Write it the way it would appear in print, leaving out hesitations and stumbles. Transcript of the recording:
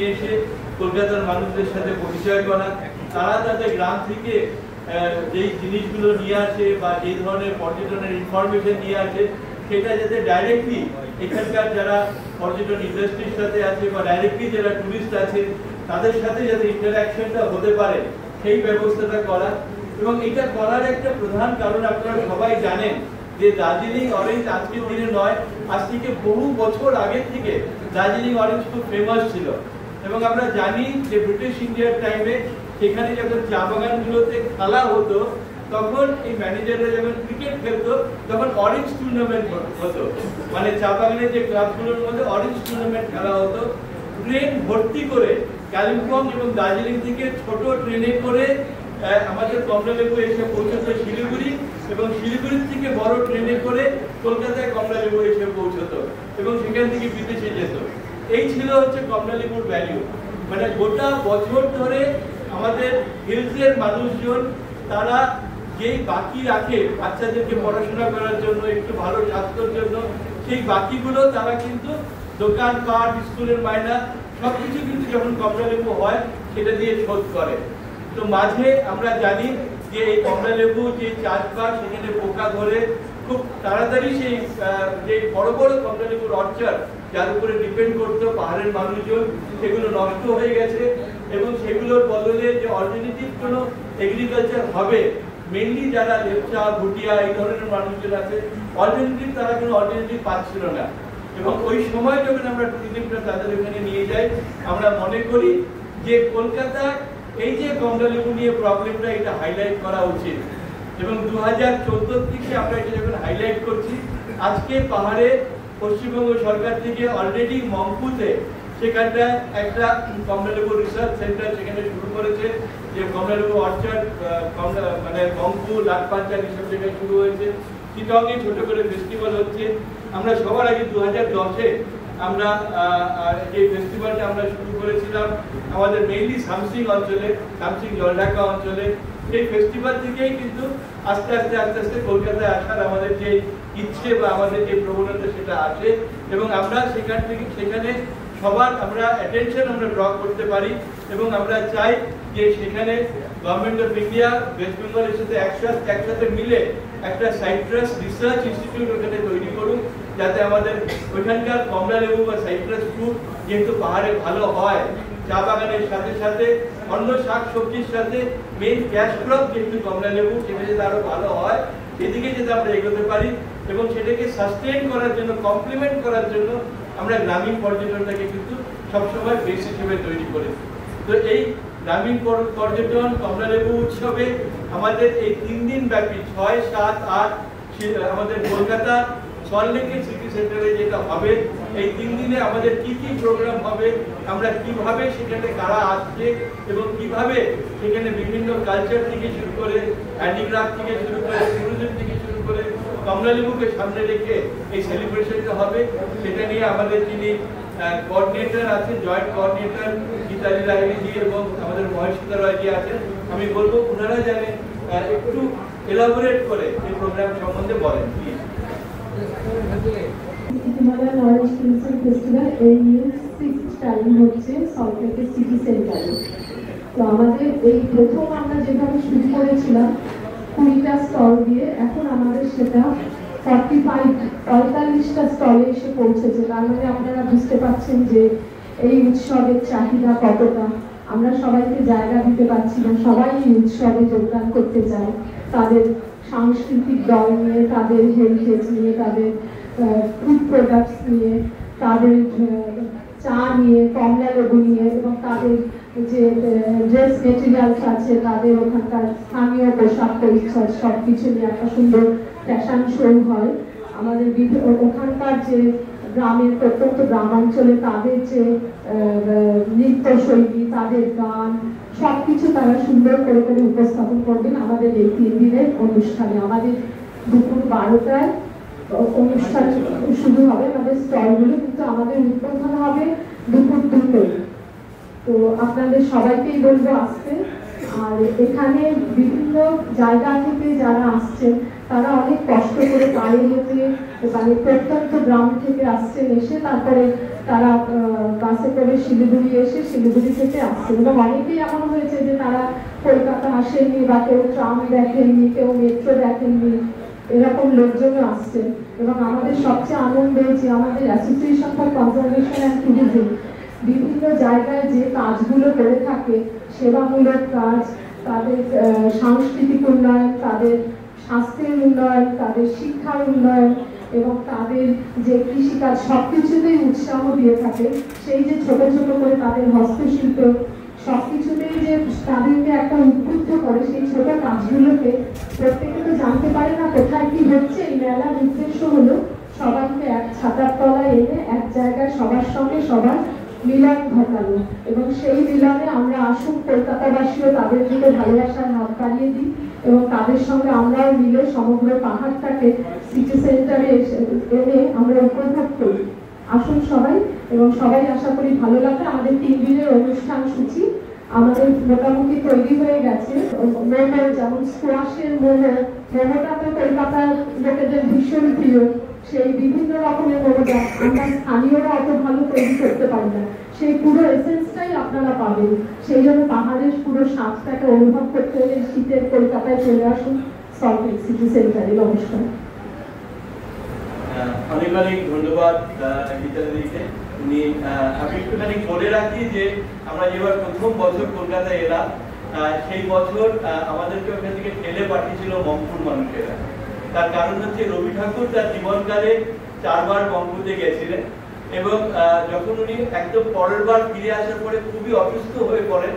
এসে কলকাতার মানুষদের সাথে পরিচয় করা, তারা তাদের গ্রাম থেকে যেই জিনিসগুলো নিয়ে আসে বা যেই ধরনের পর্যটনের ইনফরমেশন নিয়ে আসে সেটা যাতে ডাইরেক্টলি এখানকার যারা পর্যটন ইন্ডাস্ট্রির সাথে আছে বা ডাইরেক্টলি যারা টুরিস্ট আছে তাদের সাথে যাতে ইন্টারাকশনটা হতে পারে সেই ব্যবস্থাটা করা। এবং এটা করার একটা প্রধান কারণ আপনারা সবাই জানেন যে দার্জিলিং অরেঞ্জ আজকের দিনে নয়, আজ থেকে বহু বছর আগে থেকে দার্জিলিং অরেঞ্জ খুব ফেমাস ছিল। এবং আমরা জানি যে ব্রিটিশ ইন্ডিয়ার টাইমে সেখানে যখন চা বাগানগুলোতে খেলা হতো তখন এই ম্যানেজাররা যখন ক্রিকেট খেলতো তখন অরেঞ্জ টুর্নামেন্ট হতো, মানে চা বাগানের যে ক্লাবগুলোর মধ্যে অরেঞ্জ টুর্নামেন্ট খেলা হতো। ট্রেন ভর্তি করে কালিম্পং এবং দার্জিলিং থেকে ছোট ট্রেনে করে আমাদের কমলালেবু এসে পৌঁছতো শিলিগুড়ি, এবং শিলিগুড়ির থেকে বড় ট্রেনে করে কলকাতায় কমলালেবু এসে পৌঁছতো এবং সেখান থেকে বিদেশে যেত। এই ছিল হচ্ছে কমলালেবুর ভ্যালু। মানে গোটা বছর ধরে আমাদের হিলসের মানুষজন তারা যেই বাকি রাখে বাচ্চাদেরকে পড়াশোনা করার জন্য, একটু ভালো স্বাস্থ্যের জন্য, সেই বাকিগুলো তারা কিন্তু দোকানপাট, স্কুলের মায়না সবকিছু কিন্তু যখন কমলালেবু হয় সেটা দিয়ে শোধ করে। তো মাঝে আমরা জানি যে এই কমলালেবু যে চাষবাস সেখানে পোকা ধরে খুব তাড়াতাড়ি সেই যে বড় বড় কমলালেবুর অর্চার যার উপরে ডিপেন্ড করতো পাহাড়ের মানুষজন সেগুলো নষ্ট হয়ে গেছে, এবং সেগুলোর বদলে যে অল্টারনেটিভ কোনো এগ্রিকালচার হবে, মেনলি যারা লেপচা ভুটিয়া এই ধরনের মানুষজন আছে অল্টারনেটিভ, তারা কোনো অল্টারনেটিভ পাচ্ছিল না। এবং ওই সময় যখন আমরা টুরিজমটা তাদের ওখানে নিয়ে যাই আমরা মনে করি যে কলকাতা এই যে কমলালেবু নিয়ে প্রবলেমটা এটা হাইলাইট করা উচিত। এবং 2014 থেকে আমরা এটা যখন হাইলাইট করছি, আজকে পাহাড়ে পশ্চিমবঙ্গ সরকার থেকে অলরেডি মংপুতে সেখানটা একটা কমলালেবু রিসার্চ সেন্টার সেখানে শুরু করেছে, যে কমলালেবু অর্চার্ড মানে মংপু লাটপাঞ্চার হিসেবে জায়গায় শুরু হয়েছে। চিটংয়ে ছোট করে ফেস্টিভ্যাল হচ্ছে। আমরা সবার আগে 2010-এ আমরা এই ফেস্টিভ্যালটা আমরা শুরু করেছিলাম আমাদের মেইনলি সামসিং অঞ্চলে, সামসিং জলঢাকা অঞ্চলে। সেই ফেস্টিভ্যাল থেকেই কিন্তু আস্তে আস্তে আস্তে আস্তে কলকাতায় আসার আমাদের যে ইচ্ছে বা আমাদের যে প্রবণতা সেটা আছে, এবং আমরা সেখান থেকে সেখানে সবার আমরা অ্যাটেনশন আমরা ড্র করতে পারি। এবং আমরা চাই যে সেখানে গভর্নমেন্ট অফ ইন্ডিয়া ওয়েস্ট বেঙ্গলের সাথে একসাথে মিলে একটা সাইট্রাস রিসার্চ ইনস্টিটিউট ওখানে তৈরি করুক, যাতে আমাদের ওইখানকার কমলালেবু বা সাইট্রাস ফ্রুট যেহেতু পাহাড়ে ভালো হয়, চা বাগানের সাথে সাথে অন্য শাক সবজির সাথে মেইন ক্যাশ ক্রপ যেহেতু কমলালেবু, সেটা যাতে আরো ভালো হয় সেদিকে যাতে আমরা এগোতে পারি, এবং সেটাকে সাস্টেইন করার জন্য, কমপ্লিমেন্ট করার জন্য আমরা গ্রামীণ পর্যটনটাকে কিন্তু সবসময় বেস হিসেবে তৈরি করেছি। তো এই গ্রামীণ পর্যটন কমলালেবু উৎসবে আমাদের এই 3 দিন ব্যাপী 6, 7, 8 আমাদের কলকাতা সল্টলেকের সিটি সেন্টারে যেটা হবে, এই 3 দিনে আমাদের কি কি প্রোগ্রাম হবে, আমরা কিভাবে সেখানে কারা আসছে এবং কিভাবে সেখানে বিভিন্ন কালচার থেকে শুরু করে হ্যান্ডিক্রাফট থেকে শুরু করে ট্যুরিজম থেকে শুরু করে কমলালেবুকে সামনে রেখে এই সেলিব্রেশনটা হবে, সেটা নিয়ে আমাদের যিনি কোঅর্ডিনেটর আছেন, জয়েন্ট কোঅর্ডিনেটর গীতালি রায়জি এবং আমাদের মহেশিতা রায়জি আছেন, আমি বলবো ওনারা জানে একটু এলাবোরেট করে এই প্রোগ্রাম সম্বন্ধে বলেন please. Himalayan orange film festival এই নিউ 6th টাইম হচ্ছে সল্টলেকের সিটি সেন্টারে। তো আমাদের এই প্রথম আমরা যেভাবে শুরু করেছিলাম 20টা স্টল দিয়ে, এখন আমাদের সেটা 45টা স্টলে এসে পৌঁছেছে। তার মানে আপনারা বুঝতে পারছেন যে এই উৎসবের চাহিদা কতটা। আমরা সবাইকে জায়গা দিতে পারছি না, সবাই এই উৎসবে যোগদান করতে চায়, তাদের সাংস্কৃতিক দল নিয়ে, তাদের হেরিটেজ নিয়ে, তাদের ফুড প্রোডাক্টস নিয়ে, তাদের চা নিয়ে, কমলালেবু নিয়ে, এবং তাদের যে ড্রেস মেটেরিয়ালস আছে, তাদের ওখানকার স্থানীয় পোশাক পরিচ্ছদ সবকিছু নিয়ে একটা সুন্দর ফ্যাশন শো হয়। আমাদের ওখানকার যে গ্রামের প্রত্যন্ত গ্রামাঞ্চলে তাদের যে নৃত্যশৈলী, তাদের গান সবকিছু তারা সুন্দর করে করে উপস্থাপন করবেন আমাদের এই 3 দিনের অনুষ্ঠানে। আমাদের দুপুর 12টায় অনুষ্ঠান শুরু হবে আমাদের স্টলগুলো, কিন্তু আমাদের উদ্বোধন হবে দুপুর 2টায়। তো আপনাদের সবাইকেই বলবো আসতে। আর এখানে বিভিন্ন জায়গা থেকে যারা আসছেন তারা অনেক কষ্ট করে পায়ে হেঁটে মানে প্রত্যন্ত গ্রাম থেকে আসছেন, এসে তারপরে তারা বাসে করে শিলিগুড়ি এসে শিলিগুড়ি থেকে আসছেন। এবং অনেকেই এমন হয়েছে যে তারা কলকাতা আসেননি, বা কেউ ট্রাম দেখেননি, কেউ মেট্রো দেখেননি, এরকম লোকজনও আসছেন। এবং আমাদের সবচেয়ে আনন্দ হয়েছে আমাদের association for conservation and tourism বিভিন্ন জায়গায় যে কাজগুলো করে থাকে, সেবামূলক কাজ, তাদের সাংস্কৃতিক উন্নয়ন, তাদের স্বাস্থ্যের উন্নয়ন, তাদের শিক্ষার উন্নয়ন এবং তাদের যে কৃষিকাজ, সবকিছুতেই উৎসাহ দিয়ে থাকে। সেই যে ছোট ছোট করে তাদের হস্তশিল্প, সবকিছুতেই যে তাদেরকে একটা উদ্বুদ্ধ করে, সেই ছোট কাজগুলোকে প্রত্যেকে তো জানতে পারে না কোথায় কি হচ্ছে। এই মেলার উদ্দেশ্য হলো সবাইকে এক ছাতার তলায় এনে এক জায়গায় সবার সঙ্গে সবার মিলন ঘটানো, এবং সেই মিলনে আমরা আসুন কলকাতাবাসীও তাদের দিকে ভালোবাসার হাত বাড়িয়ে দিই এবং তাদের সঙ্গে আমরাও মিলে সমগ্র পাহাড়টাকে সিটি সেন্টারে এনে আমরা উপভোগ করি। আসুন সবাই, এবং সবাই আশা করি ভালো লাগবে। আমাদের 3 দিনের অনুষ্ঠান সূচি আমাদের মোটামুটি তৈরি হয়ে গেছে। মোমো, যেমন স্কোয়াশের মোমোটা তো কলকাতার লোকেদের ভীষণ প্রিয়। সেই বিভিন্ন রকমের মোমো আমরা স্থানীয়রা অত ভালো তৈরি করতে পারি না, সেই পুরো এসেন্সটাই আপনারা পাবেন। সেই জন্য পাহাড়ের পুরো স্বাদটাকে অনুভব করতে হলে শীতের কলকাতায় চলে আসুন সল্টলেক সিটি সেন্টারে। নমস্কার। অনেক অনেক ধন্যবাদ গীতাদিকে। আমি একটুখানি বলে রাখি যে আমরা যেবার প্রথম বছর কলকাতায় এলাম, সেই বছর আমাদেরকে ওখান থেকে ঠেলে পাঠিয়েছিল মংপুর মানুষেরা। তার কারণ হচ্ছে রবি ঠাকুর তার জীবনকালে 4 বার মংপুতে গেছিলেন, এবং যখন উনি একদম পরের বার ফিরে আসার পরে খুবই অসুস্থ হয়ে পড়েন,